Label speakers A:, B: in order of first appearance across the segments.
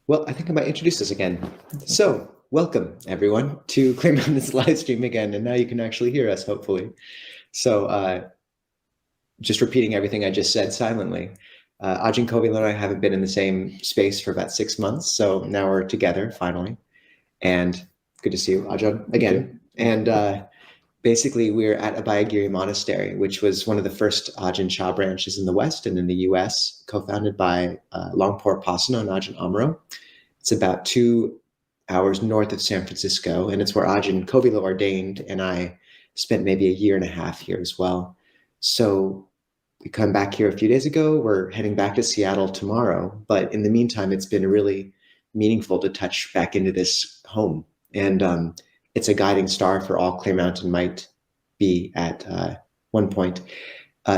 A: Well, I think I might introduce this again. So, welcome everyone to Clear Mountain's live stream again, and now you can actually hear us, hopefully. So, just repeating everything I just said silently. Ajahn Kovilo and I haven't been in the same space for about 6 months, so now we're together finally. And good to see you, Ajahn, again. And basically, we're at Abhayagiri Monastery, which was one of the first Ajahn Chah branches in the West and in the US, co-founded by Longpo Pasano and Ajahn Amaro. It's about 2 hours north of San Francisco, and it's where Ajahn Kovilo ordained, and I spent maybe a year and a half here as well. So we come back here a few days ago. We're heading back to Seattle tomorrow, but in the meantime, it's been really meaningful to touch back into this home. And it's a guiding star for all Clear Mountain might be at one point.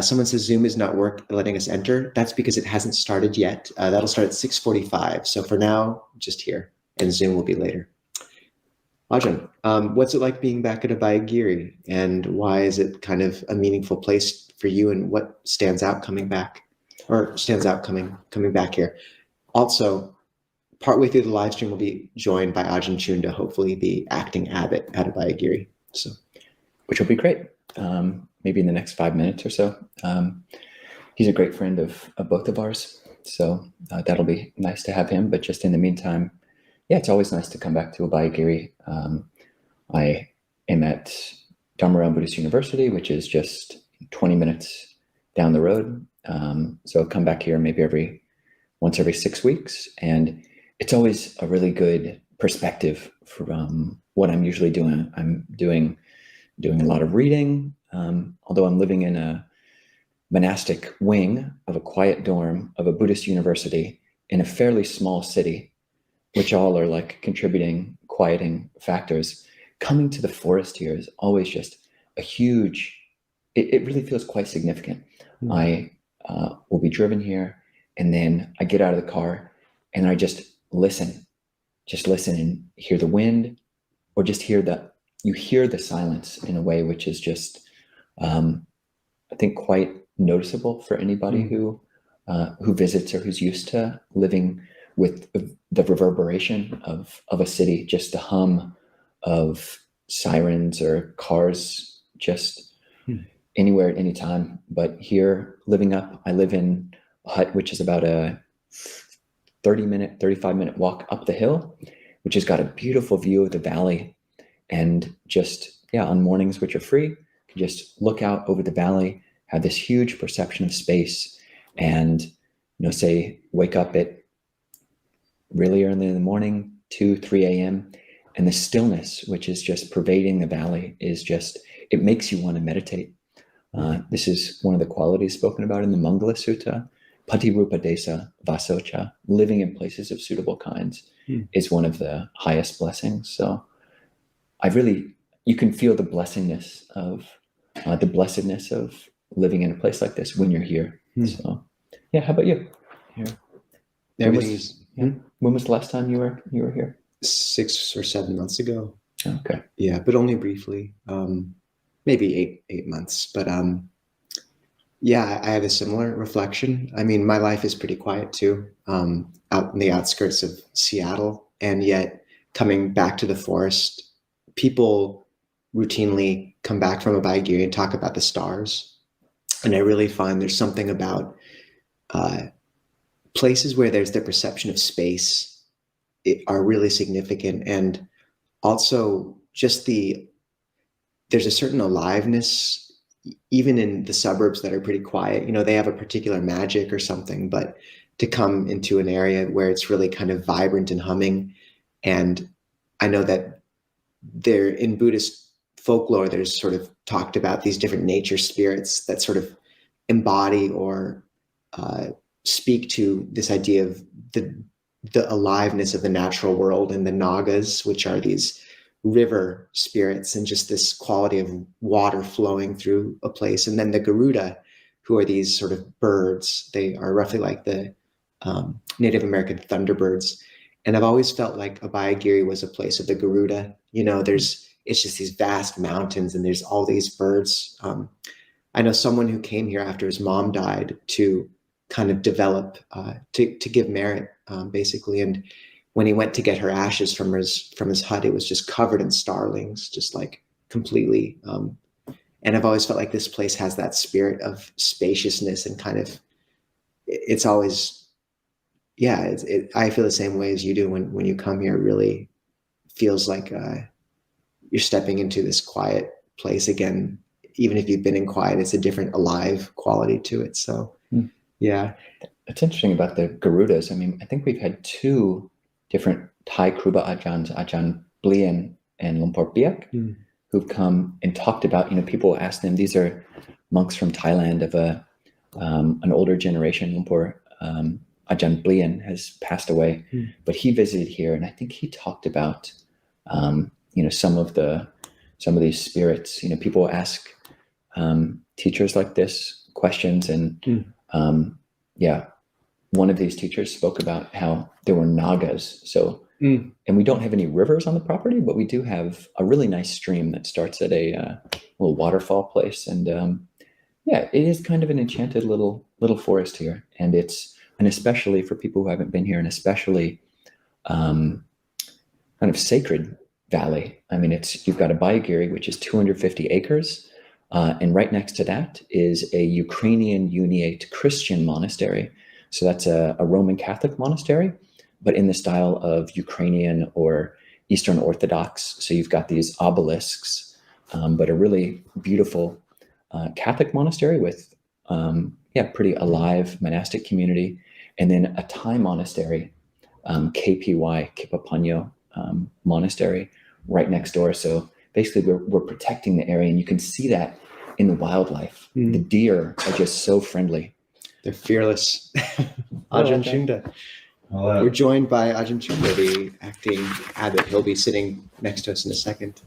A: Someone says Zoom is not letting us enter. That's because it hasn't started yet. That'll start at 6:45. So for now, just here, and Zoom will be later. Ajahn, what's it like being back at Abhayagiri, and why is it kind of a meaningful place for you, and what stands out coming back, or stands out coming back here? Also, partway through the live stream, we'll be joined by Ajahn Cunda, hopefully the acting abbot at Abhayagiri. So,
B: which will be great. Maybe in the next 5 minutes or so. He's a great friend of both of ours, so that'll be nice to have him. But just in the meantime, yeah, it's always nice to come back to Abhayagiri. I am at Dharma Buddhist University, which is just 20 minutes down the road. So I'll come back here maybe once every 6 weeks, and it's always a really good perspective from what I'm usually doing. I'm doing a lot of reading, although I'm living in a monastic wing of a quiet dorm of a Buddhist university in a fairly small city, which all are like contributing, quieting factors. Coming to the forest here is always just a huge, it really feels quite significant. I will be driven here, and then I get out of the car and I just listen and hear the wind, or just you hear the silence in a way which is just, I think, quite noticeable for anybody who visits or who's used to living with the reverberation of a city, just the hum of sirens or cars, just anywhere at any time. But here, I live in a hut which is about a 35-minute walk up the hill, which has got a beautiful view of the valley. And just, on mornings which are free, you can just look out over the valley, have this huge perception of space, and, say, wake up at really early in the morning, 2, 3 a.m., and the stillness, which is just pervading the valley, it makes you want to meditate. This is one of the qualities spoken about in the Mangala Sutta. Patirupa desa vasocha, living in places of suitable kinds, is one of the highest blessings. So you can feel the blessedness of living in a place like this when you're here. So, how about you?
A: Yeah.
B: When was the last time you were here?
A: 6 or 7 months ago.
B: Okay.
A: Yeah, but only briefly. Maybe eight months. But I have a similar reflection. I mean, my life is pretty quiet too, out in the outskirts of Seattle, and yet coming back to the forest, people routinely come back from Abhayagiri and talk about the stars. And I really find there's something about places where there's the perception of space are really significant. And also just there's a certain aliveness, even in the suburbs that are pretty quiet. They have a particular magic or something, but to come into an area where it's really kind of vibrant and humming. And I know that there in Buddhist folklore, there's sort of talked about these different nature spirits that sort of embody or speak to this idea of the aliveness of the natural world, and the nagas, which are these river spirits, and just this quality of water flowing through a place. And then the Garuda, who are these sort of birds. They are roughly like the Native American thunderbirds. And I've always felt like Abhayagiri was a place of the Garuda. It's just these vast mountains, and there's all these birds. I know someone who came here after his mom died to kind of develop, to give merit, basically. And when he went to get her ashes from his hut, it was just covered in starlings, just like completely. And I've always felt like this place has that spirit of spaciousness and kind of, it's always, yeah, I feel the same way as you do when you come here. It really feels like you're stepping into this quiet place again. Even if you've been in quiet, it's a different alive quality to it. So, yeah.
B: It's interesting about the Garudas. I mean, I think we've had two different Thai Kruba Ajahns, Ajahn Blian and Lumpur Biak, who've come and talked about, people ask them, these are monks from Thailand of an older generation. Lumpur Ajahn Blian has passed away, but he visited here, and I think he talked about, some of these spirits. People ask teachers like this questions, and one of these teachers spoke about how there were nagas. So, and we don't have any rivers on the property, but we do have a really nice stream that starts at a little waterfall place, and it is kind of an enchanted little forest here, and especially for people who haven't been here, and especially kind of sacred valley. I mean, you've got Abhayagiri, which is 250 acres, and right next to that is a Ukrainian Uniate Christian monastery. So that's a Roman Catholic monastery, but in the style of Ukrainian or Eastern Orthodox. So you've got these obelisks, but a really beautiful Catholic monastery with pretty alive monastic community, and then a Thai monastery, KPY Kipapanyo monastery right next door. So basically we're protecting the area, and you can see that in the wildlife. The deer are just so friendly.
A: They're fearless. Ajahn Cunda. We're joined by Ajahn Cunda, the acting abbot. He'll be sitting next to us in a second.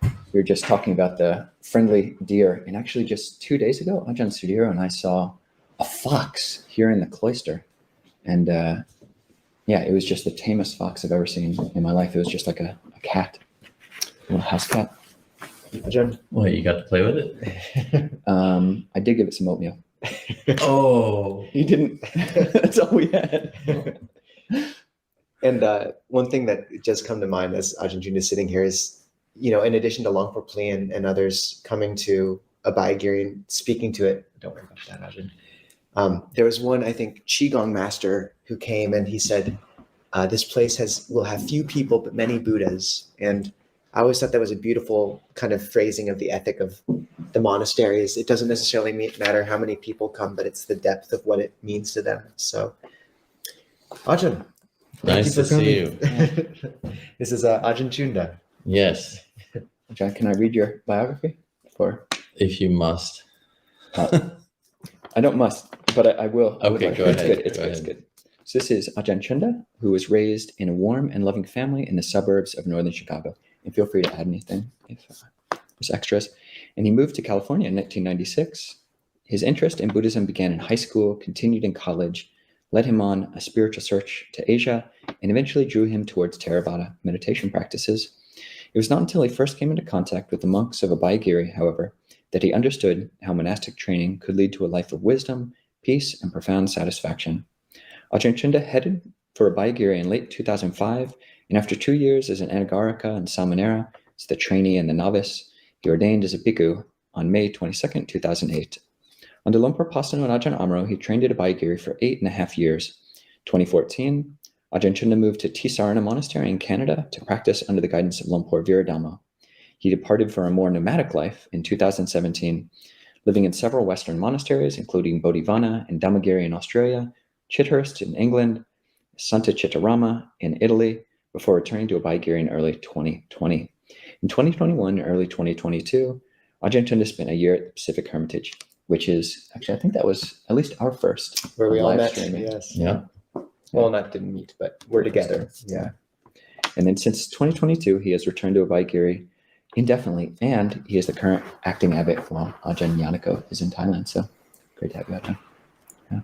B: We were just talking about the friendly deer, and actually just 2 days ago, Ajahn Sudhiro and I saw a fox here in the cloister. And it was just the tamest fox I've ever seen in my life. It was just like a cat, a little house cat.
A: Ajahn?
C: Well, you got to play with it?
B: I did give it some oatmeal.
C: Oh.
B: You didn't. That's all we had.
A: And one thing that just come to mind as Ajahn Cunda is sitting here is, in addition to Lumpur Plian and others coming to Abhayagiri and speaking to it, don't worry about that, Ajahn. There was one, I think, Qigong master who came, and he said, this place will have few people, but many Buddhas. And I always thought that was a beautiful kind of phrasing of the ethic of the monasteries. It doesn't necessarily matter how many people come, but it's the depth of what it means to them. So, Ajahn,
C: Nice to see you.
A: This is Ajahn Cunda.
C: Yes,
B: John, can I read your biography?
C: if you must.
B: I don't must, but I will.
C: Okay, go ahead.
B: It's good. So this is Ajahn Cunda, who was raised in a warm and loving family in the suburbs of northern Chicago. And feel free to add anything if there's extras. And he moved to California in 1996. His interest in Buddhism began in high school, continued in college, led him on a spiritual search to Asia, and eventually drew him towards theravada meditation practices. It was not until he first came into contact with the monks of Abhayagiri, however, that he understood how monastic training could lead to a life of wisdom, peace, and profound satisfaction. Ajahn Cunda headed for Abhayagiri in late 2005, and after 2 years as an Anagarika and Samanera, as the trainee and the novice, he ordained as a bhikkhu on May 22, 2008. Under Lumpur Pasano and Ajahn Amaro, he trained at Abhayagiri for 8.5 years. 2014, Ajahn Cunda moved to Tisarana Monastery in Canada to practice under the guidance of Lumpur Viradhamma. He departed for a more nomadic life in 2017, living in several Western monasteries, including Bodhivana and Dhammagiri in Australia, Chithurst in England, Santa Chittarama in Italy, before returning to Abhayagiri in early 2020. In 2021 and early 2022, Ajahn Cunda spent a year at the Pacific Hermitage, which is, actually, I think that was at least our first.
A: Where we all
B: live
A: met.
B: streaming.
A: Yes.
C: Yeah.
A: Well, not didn't meet, but we're together.
B: Yeah. And then since 2022, he has returned to Abhayagiri indefinitely, and he is the current acting abbot while Ajahn Yanako is in Thailand. So great to have you, Ajahn. Yeah.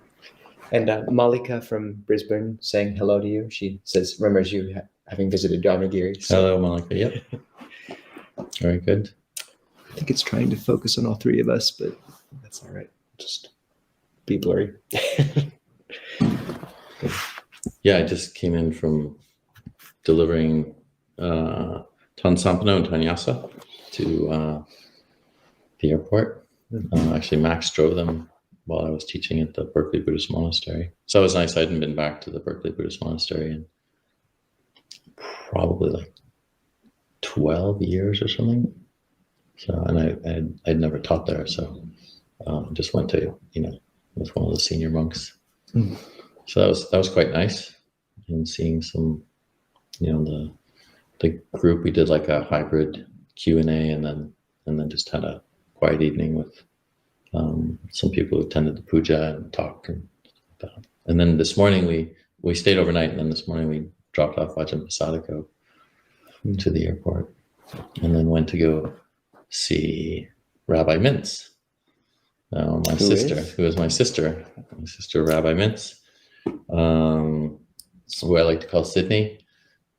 A: And Malika from Brisbane saying hello to you. She says, remembers you having visited Dhammagiri. So
C: Hello, Malika. Yep. Very good.
A: I think it's trying to focus on all three of us, but that's all right. Just be blurry.
C: Yeah, I just came in from delivering Tansampano and Tanyasa to the airport. Actually, Max drove them while I was teaching at the Berkeley Buddhist Monastery. So it was nice. I hadn't been back to the Berkeley Buddhist Monastery in probably like 12 years or something. So, and I'd never taught there. So just went to, with one of the senior monks.
B: Mm.
C: So that was quite nice. And seeing some, the group, we did like a hybrid Q&A and then just had a quiet evening with some people who attended the puja and talked and like that. And then this morning we stayed overnight, and then this morning we dropped off Ajahn Pasadako to the airport, and then went to go see Rabbi Mintz, my sister, who is my sister Rabbi Mintz, who I like to call Sydney,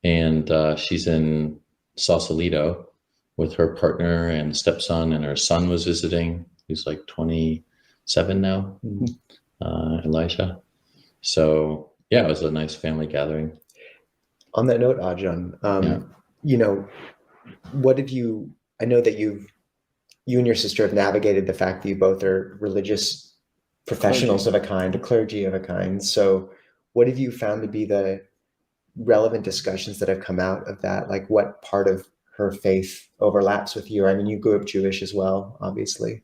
C: and she's in Sausalito with her partner and stepson, and her son was visiting. He's like 27 now, Elisha. So yeah, it was a nice family gathering.
A: On that note, Ajahn, what have you? I know that you and your sister have navigated the fact that you both are religious professionals of a kind, a clergy of a kind. So what have you found to be the relevant discussions that have come out of that? Like, what part of her faith overlaps with you? I mean, you grew up Jewish as well, obviously.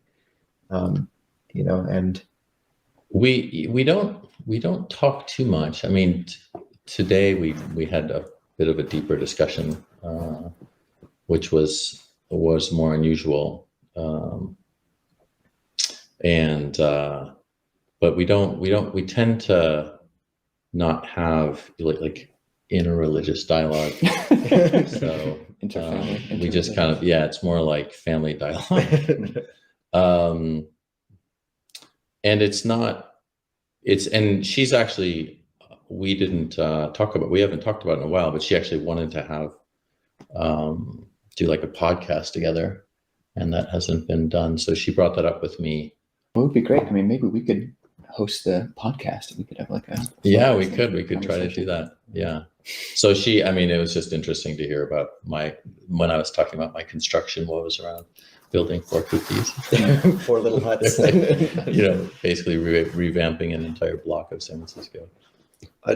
A: And
C: we don't talk too much. I mean, today we had a bit of a deeper discussion, which was more unusual, but we tend to not have like interreligious dialogue. So we just kind of, it's more like family dialogue. And and she's actually, we haven't talked about it in a while, but she actually wanted to have, do like a podcast together, and that hasn't been done. So she brought that up with me.
B: Well, it would be great. I mean, maybe we could host the podcast. We could have like a...
C: Yeah, we could try to do that. Yeah. So it was just interesting to hear about when I was talking about my construction woes around building 4 kupis.
A: 4 little huts.
C: Basically revamping an entire block of San Francisco.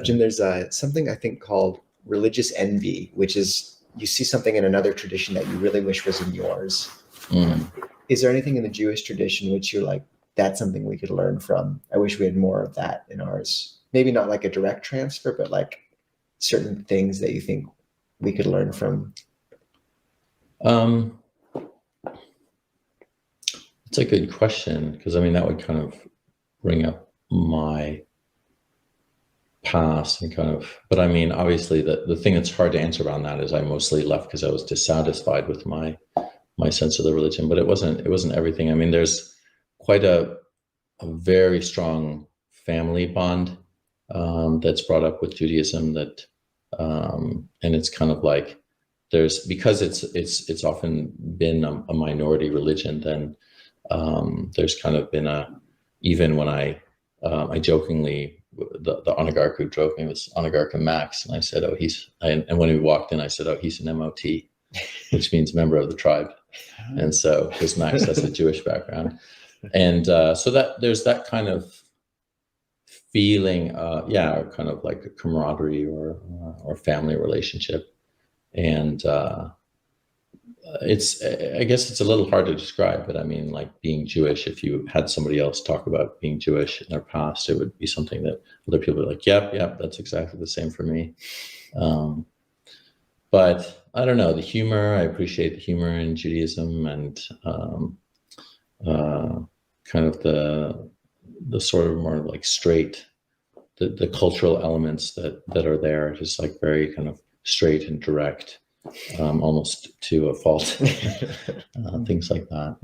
A: Jim, there's something I think called religious envy, which is you see something in another tradition that you really wish was in yours.
C: Mm.
A: Is there anything in the Jewish tradition which you're like, that's something we could learn from? I wish we had more of that in ours. Maybe not like a direct transfer, but like certain things that you think we could learn from.
C: It's a good question, because that would kind of bring up my past and but obviously the thing that's hard to answer around that is I mostly left because I was dissatisfied with my sense of the religion, but it wasn't everything. There's quite a very strong family bond that's brought up with Judaism, that and it's kind of like because it's often been a minority religion, then there's kind of been even when I jokingly, the Anagark who drove me was Anagark and Max, and I said, and when we walked in, I said, he's an MOT, which means member of the tribe. And so, because Max has a Jewish background, and so that there's that kind of feeling, kind of like a camaraderie or family relationship, and I guess it's a little hard to describe, but like being Jewish, if you had somebody else talk about being Jewish in their past, it would be something that other people are like, yep, that's exactly the same for me. But I don't know, the humor, I appreciate the humor in Judaism, and kind of the sort of more like straight, the cultural elements that are there, just like very kind of straight and direct. Almost to a fault, things like that.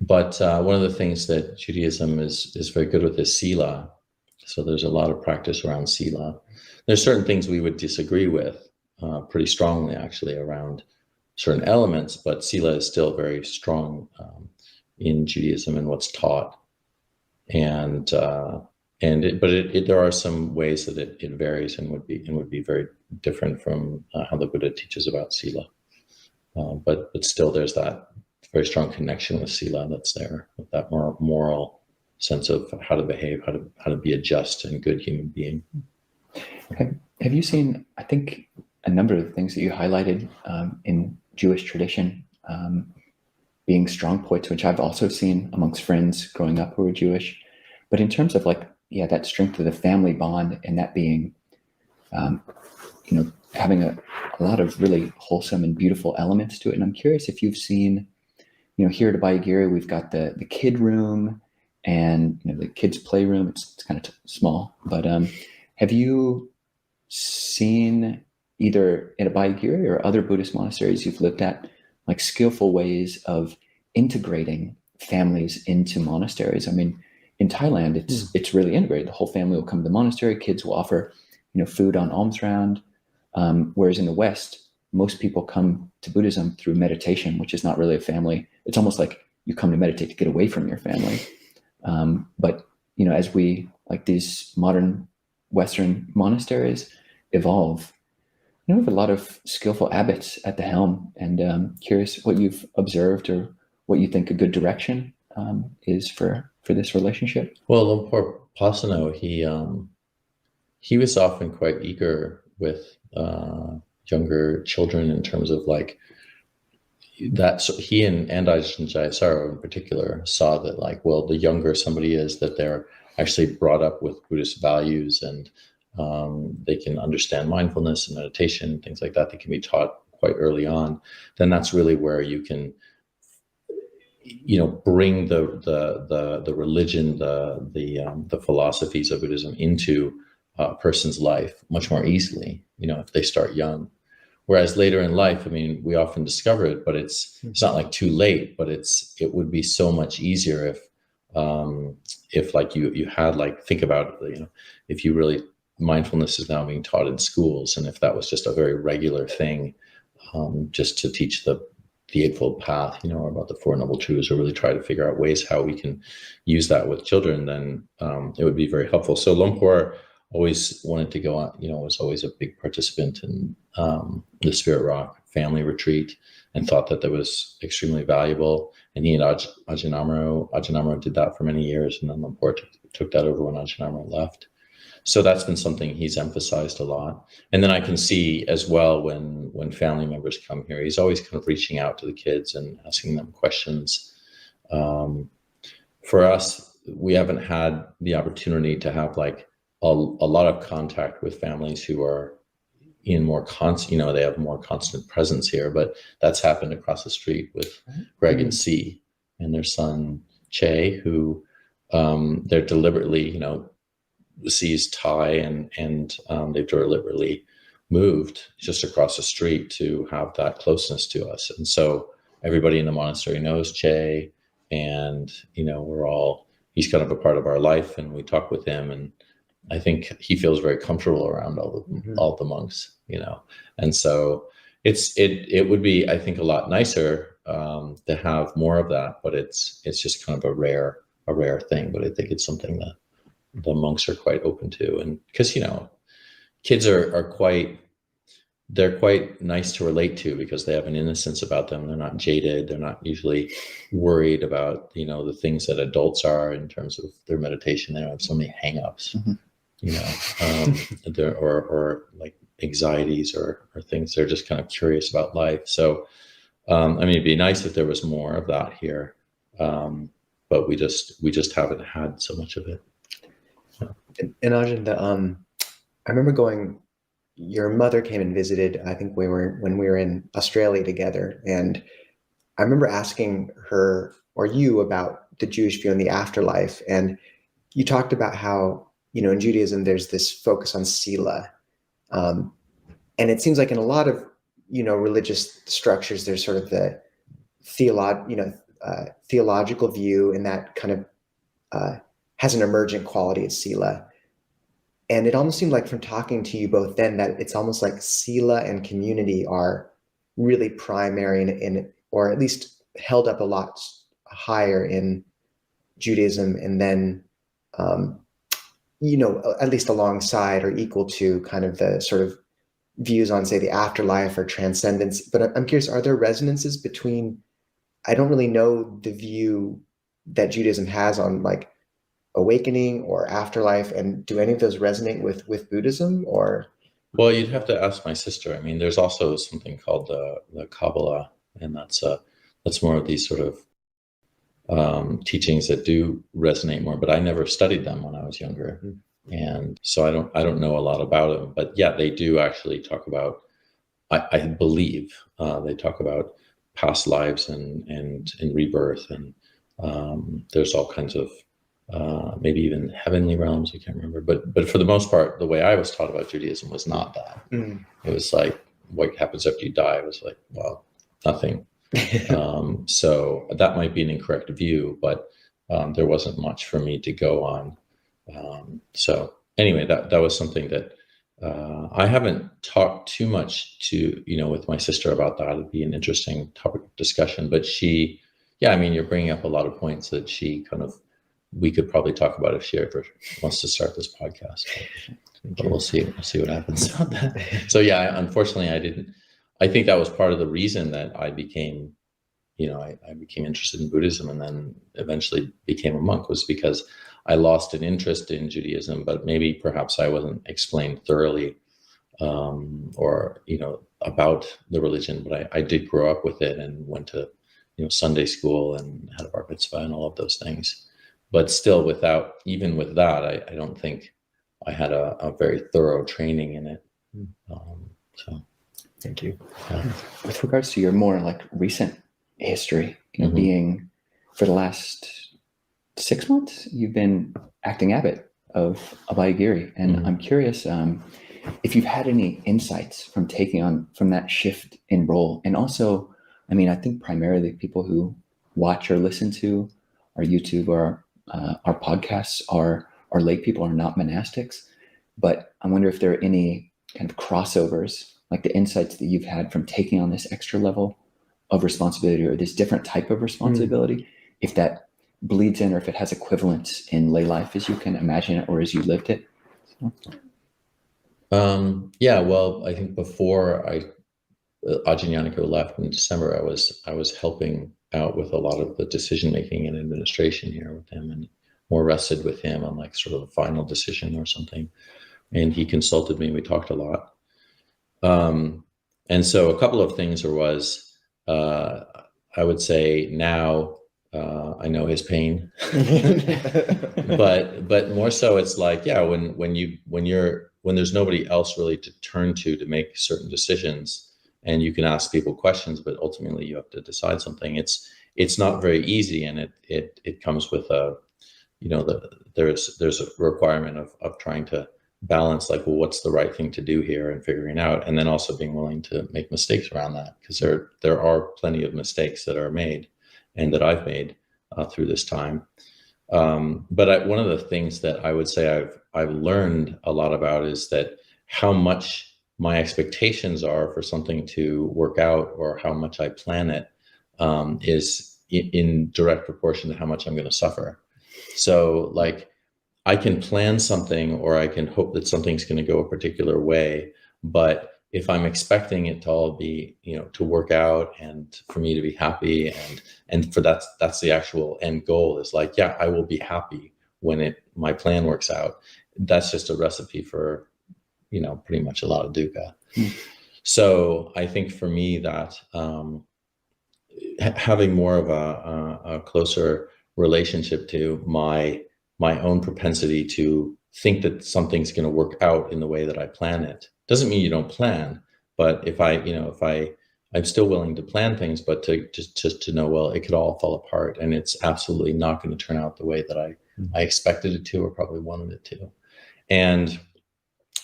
C: But one of the things that Judaism is very good with is sila. So there's a lot of practice around sila. There's certain things we would disagree with pretty strongly, actually, around certain elements, but sila is still very strong in Judaism and what's taught. And there are some ways that it varies and would be very different from how the Buddha teaches about sila. But still, there's that very strong connection with sila that's there, with that more moral sense of how to behave, how to be a just and good human being.
B: Have you seen, I think, a number of things that you highlighted in Jewish tradition being strong points, which I've also seen amongst friends growing up who are Jewish. But in terms of that strength of the family bond and that being, having a lot of really wholesome and beautiful elements to it. And I'm curious if you've seen, here at Abhayagiri, we've got the kid room and the kids' playroom. It's kind of small, but have you seen either at Abhayagiri or other Buddhist monasteries you've looked at skillful ways of integrating families into monasteries? I mean, in Thailand, it's really integrated. The whole family will come to the monastery. Kids will offer, food on alms round. Whereas in the West, most people come to Buddhism through meditation, which is not really a family. It's almost like you come to meditate to get away from your family. But as we these modern Western monasteries evolve, we have a lot of skillful abbots at the helm, and curious what you've observed or what you think a good direction is for this relationship.
C: Well, Lumpur Pasano, he was often quite eager with younger children in terms of that. So he and Ajahn Jayasaro in particular saw that the younger somebody is, that they're actually brought up with Buddhist values, and they can understand mindfulness and meditation, things like that. They can be taught quite early on. Then that's really where you can, bring the religion, the philosophies of Buddhism into a person's life much more easily, if they start young. Whereas later in life, I mean, we often discover it, but it's not too late, but it would be so much easier if you had think about it, if you really, mindfulness is now being taught in schools, and if that was just a very regular thing, just to teach the Eightfold Path, or about the Four Noble Truths, or really try to figure out ways how we can use that with children, then it would be very helpful. So Lumpur always wanted to go on, was always a big participant in the Spirit Rock family retreat, and thought that was extremely valuable. And he and Ajahn Amaro did that for many years, and then Lumpur took that over when Ajahn Amaro left. So that's been something he's emphasized a lot. And then I can see as well when family members come here, he's always kind of reaching out to the kids and asking them questions. For us, we haven't had the opportunity to have a lot of contact with families who are in more constant, they have more constant presence here, but that's happened across the street with Greg and C and their son Che, who they're deliberately, sees Thai and they've deliberately moved just across the street to have that closeness to us. And so everybody in the monastery knows Che, and, he's kind of a part of our life, and we talk with him, and I think he feels very comfortable around all the monks, and so it would be, I think, a lot nicer to have more of that, but it's just kind of a rare thing. But I think it's something that the monks are quite open to, and because kids are quite nice to relate to, because they have an innocence about them. They're not jaded. They're not usually worried about the things that adults are in terms of their meditation. They don't have so many hang-ups. Or anxieties or things. They're just kind of curious about life. So, it'd be nice if there was more of that here, but we just haven't had so much of it.
A: And Ajahn, I remember your mother came and visited, I think when we were in Australia together. And I remember asking her or you about the Jewish view on the afterlife. And you talked about how, in Judaism, there's this focus on sila. And it seems like in a lot of, religious structures, there's sort of the theological view, and that kind of has an emergent quality of sila. And it almost seemed like from talking to you both then that it's almost like sila and community are really primary or at least held up a lot higher in Judaism. And then at least alongside or equal to kind of the sort of views on, say, the afterlife or transcendence. But I'm curious, are there resonances between, I don't really know the view that Judaism has on like awakening or afterlife, and do any of those resonate with Buddhism? Or
C: well, you'd have to ask my sister. I mean, there's also something called the Kabbalah, and that's more of these sort of teachings that do resonate more. But I never studied them when I was younger, and so I don't know a lot about them. But yeah, they do actually talk about. I believe they talk about past lives and rebirth, and there's all kinds of maybe even heavenly realms. I can't remember, but for the most part, the way I was taught about Judaism was not that. It was like, what happens after you die? It was like, well, nothing. So that might be an incorrect view, but there wasn't much for me to go on. So anyway, that was something that I haven't talked too much to, with my sister about that. It'd be an interesting topic of discussion, but I mean, you're bringing up a lot of points that we could probably talk about if she ever wants to start this podcast. But we'll see what happens on that. So yeah, unfortunately, I think that was part of the reason that I became, I became interested in Buddhism and then eventually became a monk, was because I lost an interest in Judaism, but maybe perhaps I wasn't explained thoroughly, or, about the religion, but I did grow up with it and went to, Sunday school and had a bar mitzvah and all of those things. But still, even with that, I don't think I had a very thorough training in it. So
A: thank you.
B: With regards to your more like recent history, being for the last 6 months, you've been acting abbot of Abhayagiri, and I'm curious if you've had any insights from from that shift in role. And also, I mean, I think primarily people who watch or listen to our YouTube or our podcasts are lay people, are not monastics. But I wonder if there are any kind of crossovers, like the insights that you've had from taking on this extra level of responsibility or this different type of responsibility, if that bleeds in or if it has equivalence in lay life as you can imagine it or as you lived it.
C: Yeah, well, I think before Ajahn Cunda left in December, I was helping out with a lot of the decision making and administration here with him, and more rested with him on like sort of a final decision or something. And he consulted me. We talked a lot. And so a couple of things there was, I would say now I know his pain, but more so it's like, yeah, when there's nobody else really to turn to make certain decisions, and you can ask people questions, but ultimately you have to decide something. It's not very easy, and it comes with there's a requirement of trying to balance, like, well, what's the right thing to do here, and figuring out, and then also being willing to make mistakes around that, because there are plenty of mistakes that are made and that I've made through this time. But one of the things that I would say I've learned a lot about is that how much my expectations are for something to work out, or how much I plan it, is in direct proportion to how much I'm going to suffer. So like, I can plan something, or I can hope that something's going to go a particular way, but if I'm expecting it to all be, to work out and for me to be happy, and for that's the actual end goal, is like, yeah, I will be happy when my plan works out. That's just a recipe for, pretty much a lot of dukkha. So I think for me that having more of a closer relationship to my own propensity to think that something's going to work out in the way that I plan it. Doesn't mean you don't plan, but if I'm still willing to plan things, but to know, well, it could all fall apart, and it's absolutely not going to turn out the way that I expected it to, or probably wanted it to. And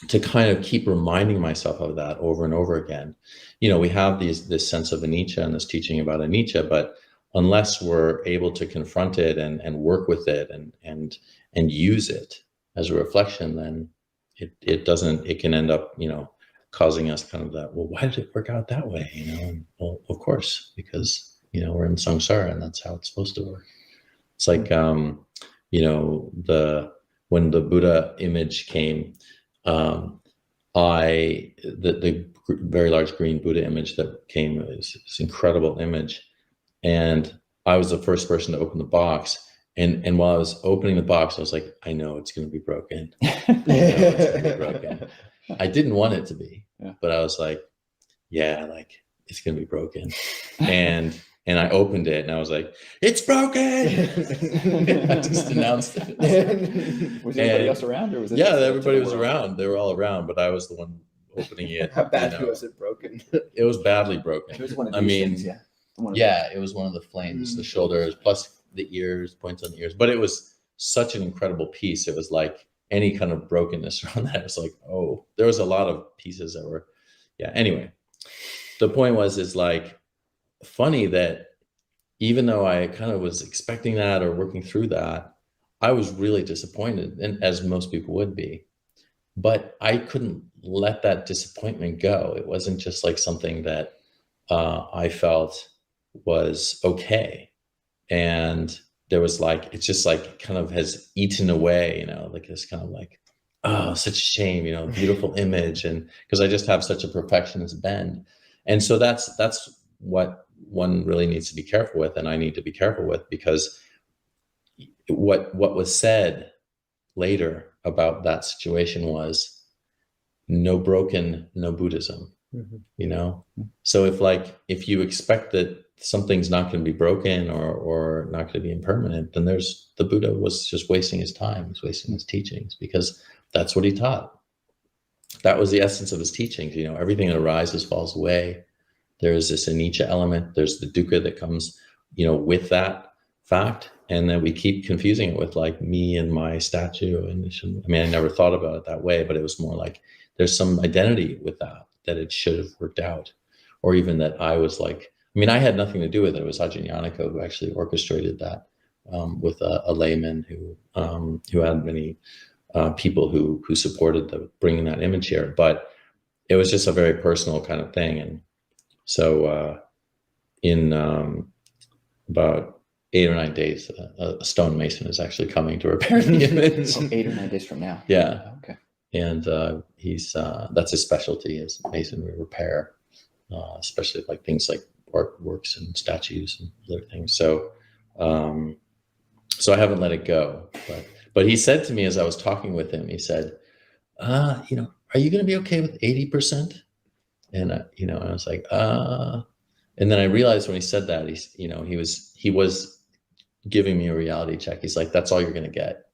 C: to kind of keep reminding myself of that over and over again. We have this sense of anicca and this teaching about anicca, but unless we're able to confront it and work with it and use it as a reflection, then it can end up, causing us kind of that, well, why did it work out that way? And, well, of course, because, we're in samsara, and that's how it's supposed to work. It's like, when the Buddha image came, the very large green Buddha image that came, is this incredible image. And I was the first person to open the box. And while I was opening the box, I was like, I know it's going to be broken. I know it's going to be broken. I didn't want it to be, but I was like, yeah, like it's going to be broken. And I opened it and I was like, it's broken. I just announced it.
B: Was anybody else around, or was it?
C: Yeah, everybody was around. They were all around, but I was the one opening it.
A: How badly was it broken?
C: It was badly broken.
B: It was one of these things, yeah.
C: It was one of the flames, the shoulders, plus the ears, points on the ears. But it was such an incredible piece. It was like any kind of brokenness around that. It was like, oh, there was a lot of pieces that were, Anyway, the point is like funny that even though I kind of was expecting that or working through that, I was really disappointed, and as most people would be. But I couldn't let that disappointment go. It wasn't just like something that I felt was okay. And there was like, it's just like kind of has eaten away, like this kind of like, oh, such a shame, beautiful image. And because I just have such a perfectionist bend. And so that's what one really needs to be careful with. And I need to be careful with, because what was said later about that situation was no broken, no Buddhism, So if you expect that something's not going to be broken or not going to be impermanent, then the Buddha was just wasting his time. He's wasting his teachings, because that's what he taught. That was the essence of his teachings. Everything that arises falls away. There is this anicca element. There's the dukkha that comes, with that fact. And then we keep confusing it with like me and my statue. And I never thought about it that way, but it was more like there's some identity with that it should have worked out. Or even that I was like, I had nothing to do with it. It was Ajahn Cunda who actually orchestrated that with a layman who had many people who supported bringing that image here. But it was just a very personal kind of thing. And so in about 8 or 9 days, a stonemason is actually coming to repair the image.
B: 8 or 9 days from now.
C: Yeah.
B: Okay.
C: And he's that's his specialty, is masonry repair, especially like things like artworks and statues and other things. So so I haven't let it go. But he said to me as I was talking with him, he said, are you going to be okay with 80%? And I was like, and then I realized when he said that, he was giving me a reality check. He's like, that's all you're going to get.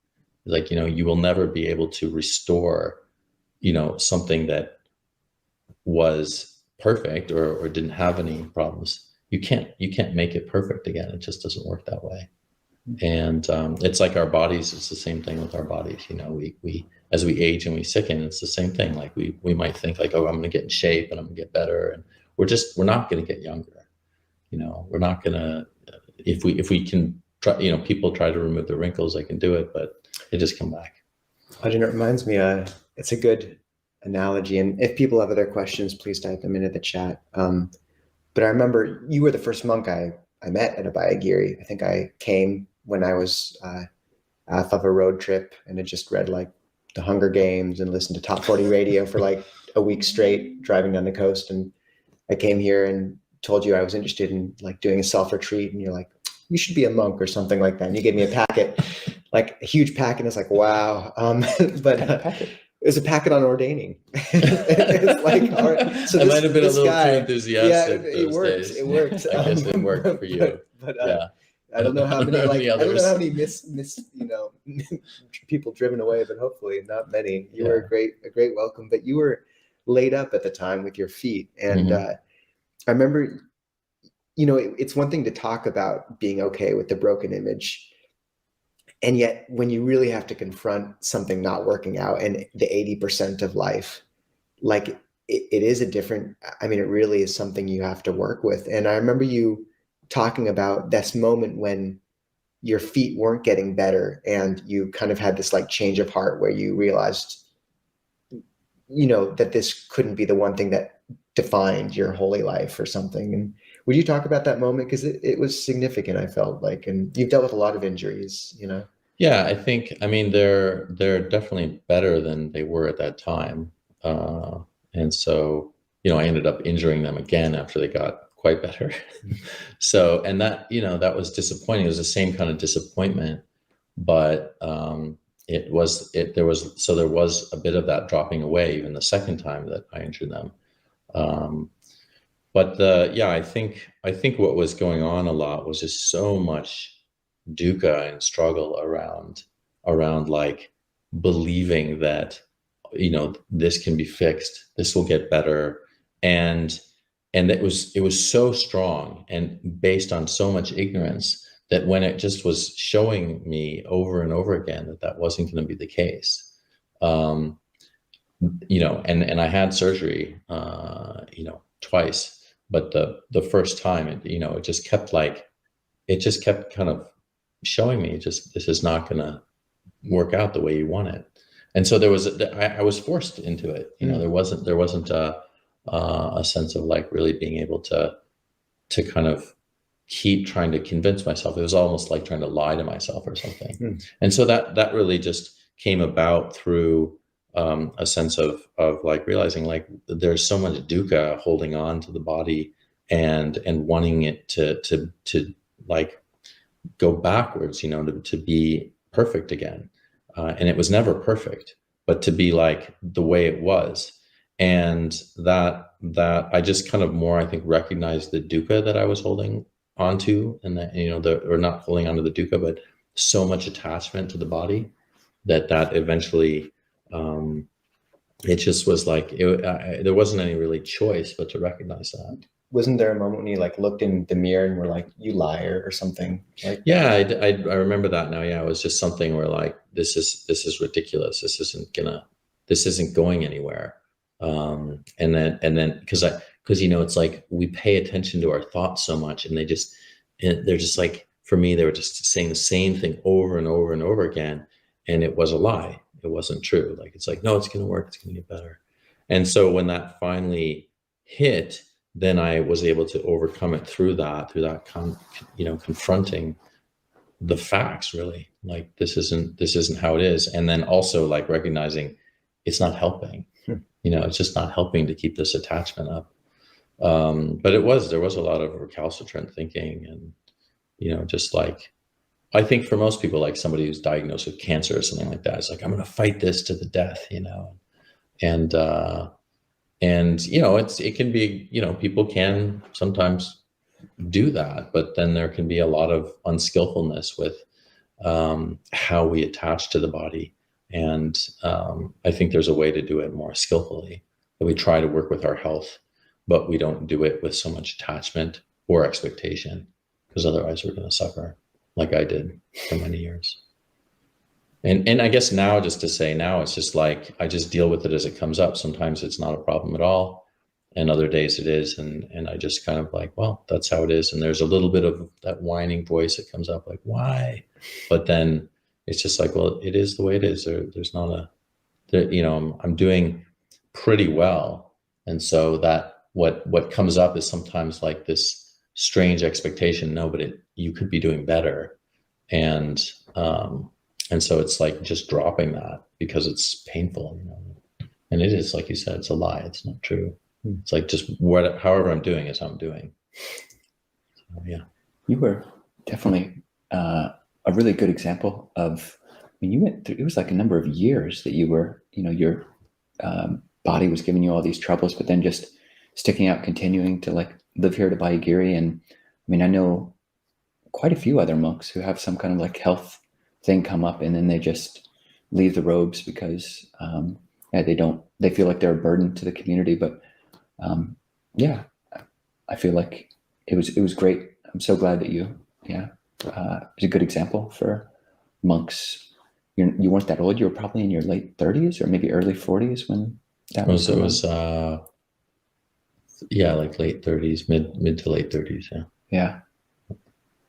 C: He's like, you will never be able to restore, something that was perfect or didn't have any problems. You can't make it perfect again. It just doesn't work that way. And it's like our bodies. It's the same thing with our bodies. We as we age and we sicken, it's the same thing. Like we might think like, oh, I'm going to get in shape and I'm going to get better, and we're not going to get younger. We're not going to. If we can try, people try to remove the wrinkles, they can do it, but they just come back.
A: Ajahn, it reminds me, it's a good analogy. And if people have other questions, please type them into the chat. But I remember you were the first monk I met at Abhayagiri. I think I came when I was off of a road trip and had just read like the Hunger Games and listened to Top 40 radio for like a week straight driving down the coast. And I came here and told you I was interested in like doing a self-retreat. And you're like, you should be a monk or something like that. And you gave me a packet, like a huge packet. And it's like, wow. But it was a packet on ordaining. It was like, so
C: I might have been a little
A: guy,
C: too enthusiastic.
A: Yeah, it worked.
C: Days.
A: It worked.
C: I guess it worked for you.
A: But
C: yeah.
A: I don't know how many people driven away, but hopefully not many. You were a great welcome, but you were laid up at the time with your feet. And I remember, it's one thing to talk about being okay with the broken image. And yet when you really have to confront something not working out and the 80% of life, like it is a different, it really is something you have to work with. And I remember you talking about this moment when your feet weren't getting better and you kind of had this like change of heart where you realized, that this couldn't be the one thing that defined your holy life or something. And would you talk about that moment? Because it was significant, I felt like, and you've dealt with a lot of injuries,
C: Yeah, I mean, they're definitely better than they were at that time. And so, I ended up injuring them again after they got quite better. So, and that, that was disappointing. It was the same kind of disappointment, but there was a bit of that dropping away even the second time that I injured them. Um, but I think what was going on a lot was just so much dukkha and struggle around like believing that this can be fixed, this will get better, and it was so strong and based on so much ignorance that when it just was showing me over and over again that wasn't going to be the case, um and I had surgery twice, but the first time it just kept kind of showing me just this is not going to work out the way you want it. And so I was forced into it. There wasn't a sense of like really being able to kind of keep trying to convince myself. It was almost like trying to lie to myself or something. And so that really just came about through a sense of like realizing like there's so much dukkha holding on to the body and wanting it to like go backwards, to be perfect again. And it was never perfect, but to be like the way it was. And that I just kind of more, I think, recognized the dukkha that I was holding onto, and that, or not holding onto the dukkha, but so much attachment to the body that eventually, it just was like, there wasn't any really choice but to recognize that.
A: Wasn't there a moment when you like looked in the mirror and were like, you liar or something? Like,
C: yeah, I remember that now. Yeah, it was just something where like, this is ridiculous. This isn't going anywhere. And then because it's like we pay attention to our thoughts so much, and they're just like, for me, they were just saying the same thing over and over and over again, and it was a lie. It wasn't true. Like, it's like, no, it's going to work. It's going to get better. And so when that finally hit, then I was able to overcome it through that confronting the facts, really, like this isn't how it is. And then also like recognizing it's not helping, it's just not helping to keep this attachment up. But there was a lot of recalcitrant thinking, and, just like, I think for most people, like somebody who's diagnosed with cancer or something like that, it's like, I'm going to fight this to the death, and it can be, people can sometimes do that, but then there can be a lot of unskillfulness with how we attach to the body. And I think there's a way to do it more skillfully, that we try to work with our health, but we don't do it with so much attachment or expectation, because otherwise we're going to suffer, like I did for many years. And I guess now, just to say, now it's just like, I just deal with it as it comes up. Sometimes it's not a problem at all, and other days it is. And I just kind of like, well, that's how it is. And there's a little bit of that whining voice that comes up, like, why? But then it's just like, well, it is the way it is. There's not I'm doing pretty well. And so that what comes up is sometimes like this strange expectation. No, but you could be doing better. And so it's like just dropping that because it's painful, and it is, like you said, it's a lie. It's not true. It's like, just however I'm doing is how I'm doing. So, yeah.
B: You were definitely a really good example of, you went through, it was like a number of years that you were, your body was giving you all these troubles, but then just sticking out, continuing to like live here at Abhayagiri. And I know quite a few other monks who have some kind of like health thing come up, and then they just leave the robes because they feel like they're a burden to the community. But I feel like it was great. I'm so glad that you it was a good example for monks. You weren't that old. You were probably in your late 30s or maybe early 40s when that was.
C: It was like late 30s, mid to late 30s.
B: Yeah,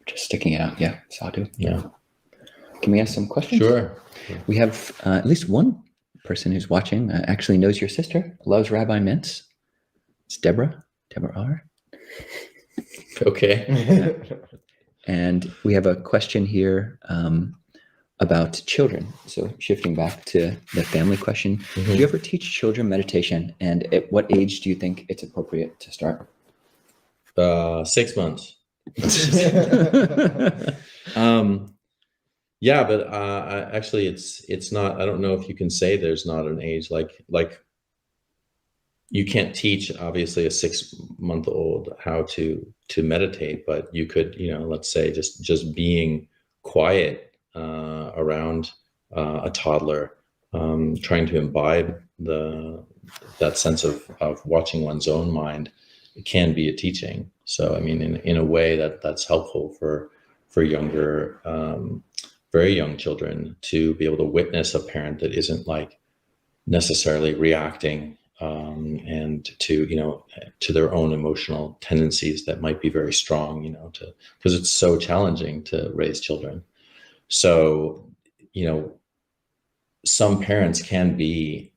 B: just sticking it out. Yeah, sadhu.
C: Yeah.
B: Can we ask some questions?
C: Sure.
B: We have at least one person who's watching actually knows your sister, loves Rabbi Mintz. It's Deborah R.
C: Okay.
B: And we have a question here. about children. So shifting back to the family question, do you ever teach children meditation, and at what age do you think it's appropriate to start?
C: 6 months. Yeah, but actually, it's not. I don't know if you can say there's not an age. Like you can't teach obviously a 6-month-old how to meditate, but you could, let's say just being quiet around a toddler, trying to imbibe that sense of watching one's own mind. It can be a teaching. So I mean, in a way that's helpful for younger, very young children to be able to witness a parent that isn't like necessarily reacting and to their own emotional tendencies that might be very strong, because it's so challenging to raise children. So, some parents can be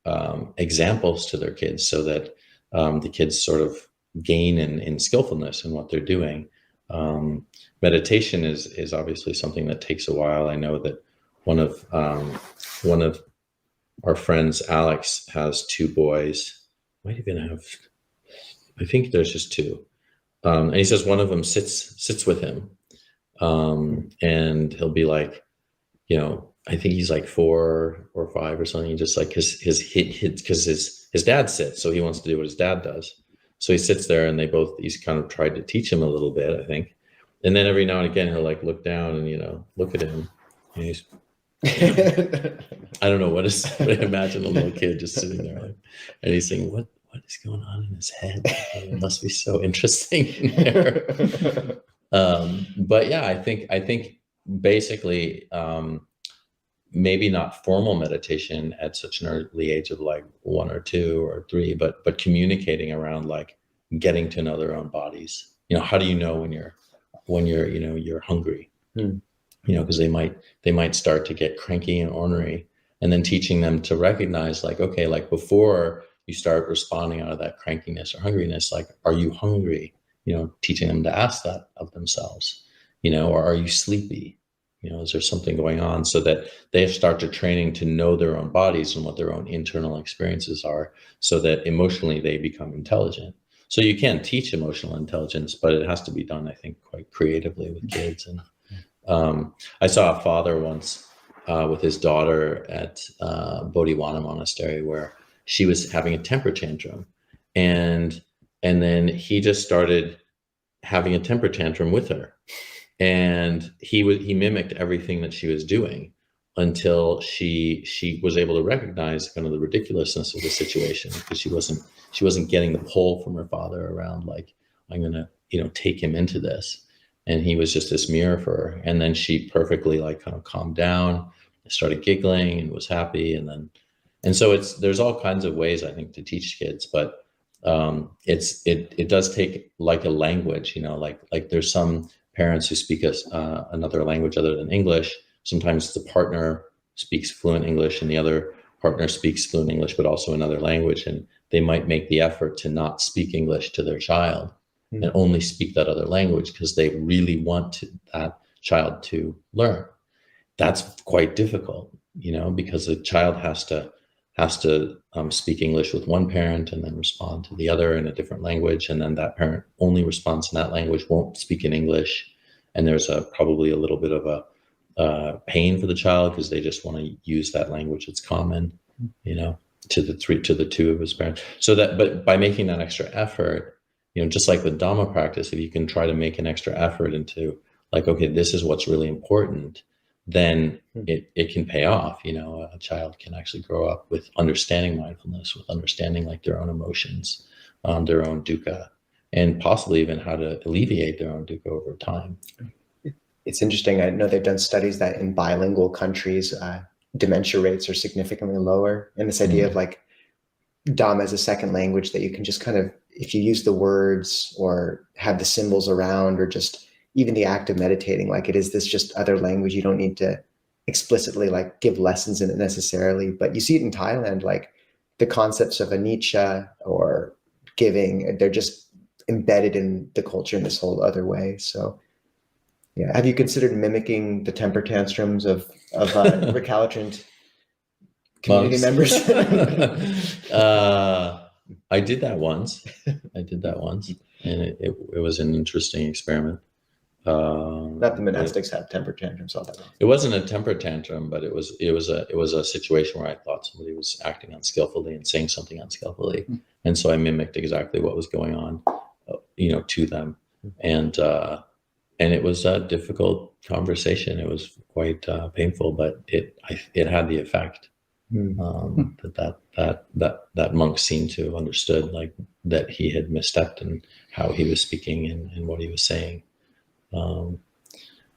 C: examples to their kids so that the kids sort of gain in skillfulness in what they're doing. Meditation is obviously something that takes a while. I know that one of our friends, Alex, has 2 boys. Might even have, I think there's just 2. And he says one of them sits with him, and he'll be like, I think he's like 4 or 5 or something. Just like because his dad sits, so he wants to do what his dad does. So he sits there, and he's kind of tried to teach him a little bit, I think. And then every now and again, he'll like look down and, look at him. And he's, I don't know I imagine a little kid just sitting there, and he's saying, what is going on in his head? It must be so interesting in there. But yeah, I think basically, maybe not formal meditation at such an early age of like 1 or 2 or 3, but communicating around like getting to know their own bodies. How do you know when you're you're hungry? Because they might start to get cranky and ornery, and then teaching them to recognize like, okay, like before you start responding out of that crankiness or hungriness, like, are you hungry? Teaching them to ask that of themselves, or are you sleepy? Is there something going on, so that they start to training to know their own bodies and what their own internal experiences are, so that emotionally they become intelligent. So you can teach emotional intelligence, but it has to be done, I think, quite creatively with kids. And I saw a father once with his daughter at Bodhiwana Monastery, where she was having a temper tantrum, and then he just started having a temper tantrum with her, and he mimicked everything that she was doing until she was able to recognize kind of the ridiculousness of the situation, because she wasn't getting the pull from her father around like, I'm gonna take him into this. And he was just this mirror for her. And then she perfectly like kind of calmed down, started giggling, and was happy. And so there's all kinds of ways, I think, to teach kids, but it does take like a language, like there's some parents who speak another language other than English. Sometimes the partner speaks fluent English and the other partner speaks fluent English, but also another language. And they might make the effort to not speak English to their child and only speak that other language because they really want that child to learn. That's quite difficult, because the child has to speak English with one parent and then respond to the other in a different language. And then that parent only responds in that language, won't speak in English. And there's probably a little bit of a pain for the child because they just want to use that language that's common, to the 2 of his parents. But by making that extra effort, just like with Dhamma practice, if you can try to make an extra effort into like, okay, this is what's really important, then it can pay off. A child can actually grow up with understanding mindfulness, with understanding like their own emotions, their own dukkha, and possibly even how to alleviate their own dukkha over time.
A: It's interesting. I know they've done studies that in bilingual countries, dementia rates are significantly lower. And this idea of like Dhamma as a second language, that you can just kind of, if you use the words or have the symbols around, or just even the act of meditating, like it is this just other language. You don't need to explicitly like give lessons in it necessarily, but you see it in Thailand, like the concepts of anicca or giving, they're just embedded in the culture in this whole other way. So Yeah. Have you considered mimicking the temper tantrums of recalcitrant community members?
C: I did that once. And it was an interesting experiment.
A: Not the monastics have temper tantrums all that long.
C: It wasn't a temper tantrum, but it was a situation where I thought somebody was acting unskillfully and saying something unskillfully, and so I mimicked exactly what was going on, to them, and it was a difficult conversation. It was quite painful, but it had the effect that monk seemed to have understood, like that he had misstepped in how he was speaking and what he was saying.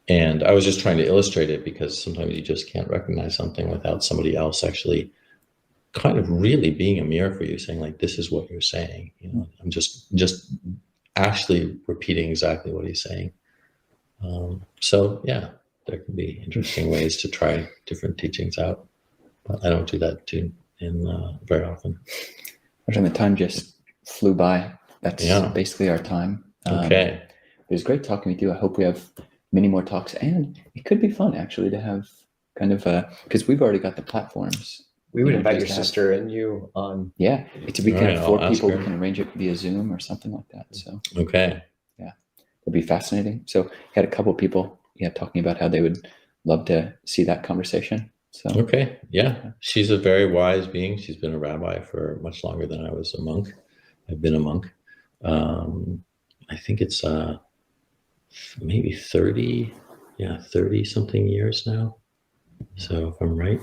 C: And I was just trying to illustrate it because sometimes you just can't recognize something without somebody else actually kind of really being a mirror for you, saying like, this is what you're saying. I'm just actually repeating exactly what he's saying. So yeah, there can be interesting ways to try different teachings out, but I don't do that very often.
B: The time just flew by. That's basically our time.
C: Okay.
B: It was great talking with you. I hope we have many more talks, and it could be fun actually to have kind of because we've already got the platforms.
A: We would invite your sister and you on.
B: Yeah, we can have 4 people. We can arrange it via Zoom or something like that. So
C: okay,
B: yeah, it'd be fascinating. So had a couple people talking about how they would love to see that conversation. So
C: okay, yeah, she's a very wise being. She's been a rabbi for much longer than I was a monk. I've been a monk. I think it's maybe 30 something years now. So if I'm right,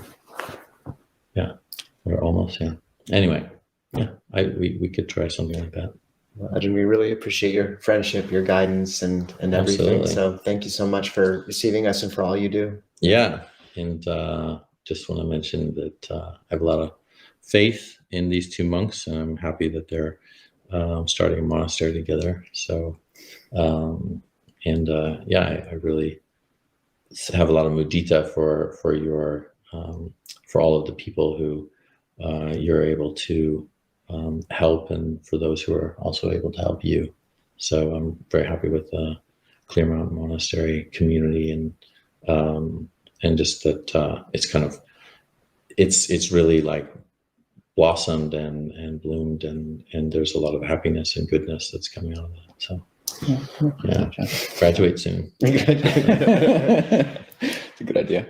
C: or almost, Anyway, we could try something like that.
A: Well, Ajahn, we really appreciate your friendship, your guidance, and everything.
C: Absolutely.
A: So thank you so much for receiving us and for all you do.
C: Yeah, and just want to mention that I have a lot of faith in these 2 monks, and I'm happy that they're starting a monastery together. So, I really have a lot of mudita for your for all of the people who you're able to help, and for those who are also able to help you. So I'm very happy with the Clear Mountain Monastery community, and just that it's really like blossomed and bloomed, and there's a lot of happiness and goodness that's coming out of that. So graduate soon.
B: It's a good idea.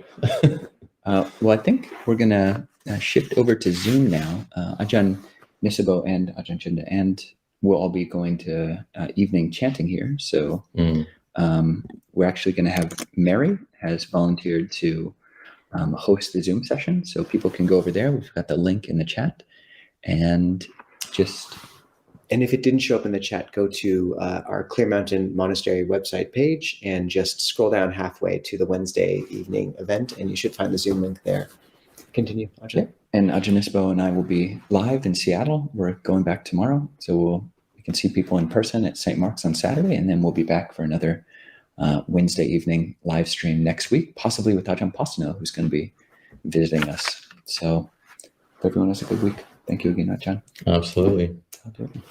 B: Well, I think we're gonna shift over to Zoom now. Ajahn Nisabho and Ajahn Cunda, and we'll all be going to evening chanting here. So we're actually going to have Mary has volunteered to host the Zoom session, so people can go over there. We've got the link in the chat, and
A: if it didn't show up in the chat, go to our Clear Mountain Monastery website page and just scroll down halfway to the Wednesday evening event, and you should find the Zoom link there. Continue, Ajahn.
B: Yeah. And Ajahn Nisabho and I will be live in Seattle. We're going back tomorrow, so we can see people in person at St. Mark's on Saturday, and then we'll be back for another Wednesday evening live stream next week, possibly with Ajahn Pausano, who's going to be visiting us. So everyone has a good week. Thank you again, Ajahn.
C: Absolutely.
B: I'll do it.